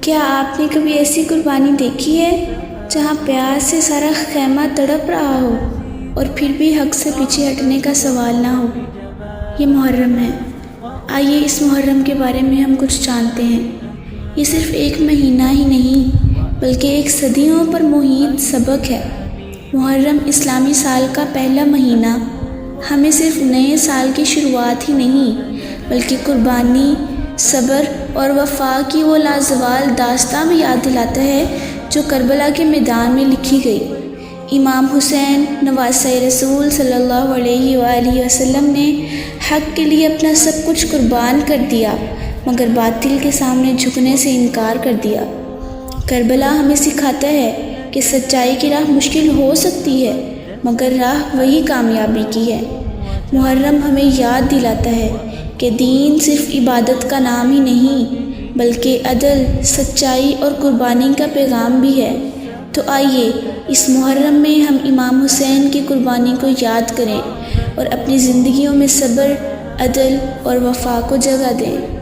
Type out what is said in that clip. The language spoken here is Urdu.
کیا آپ نے کبھی ایسی قربانی دیکھی ہے جہاں پیاس سے سارا خیمہ تڑپ رہا ہو اور پھر بھی حق سے پیچھے ہٹنے کا سوال نہ ہو؟ یہ محرم ہے۔ آئیے اس محرم کے بارے میں ہم کچھ جانتے ہیں۔ یہ صرف ایک مہینہ ہی نہیں بلکہ ایک صدیوں پر محیط سبق ہے۔ محرم اسلامی سال کا پہلا مہینہ ہمیں صرف نئے سال کی شروعات ہی نہیں بلکہ قربانی، صبر اور وفا کی وہ لازوال داستاں بھی یاد دلاتا ہے جو کربلا کے میدان میں لکھی گئی۔ امام حسین نواسۂ رسول صلی اللہ علیہ وآلہ وسلم نے حق کے لیے اپنا سب کچھ قربان کر دیا مگر باطل کے سامنے جھکنے سے انکار کر دیا۔ کربلا ہمیں سکھاتا ہے کہ سچائی کی راہ مشکل ہو سکتی ہے مگر راہ وہی کامیابی کی ہے۔ محرم ہمیں یاد دلاتا ہے کہ دین صرف عبادت کا نام ہی نہیں بلکہ عدل، سچائی اور قربانی کا پیغام بھی ہے۔ تو آئیے اس محرم میں ہم امام حسین کی قربانی کو یاد کریں اور اپنی زندگیوں میں صبر، عدل اور وفا کو جگہ دیں۔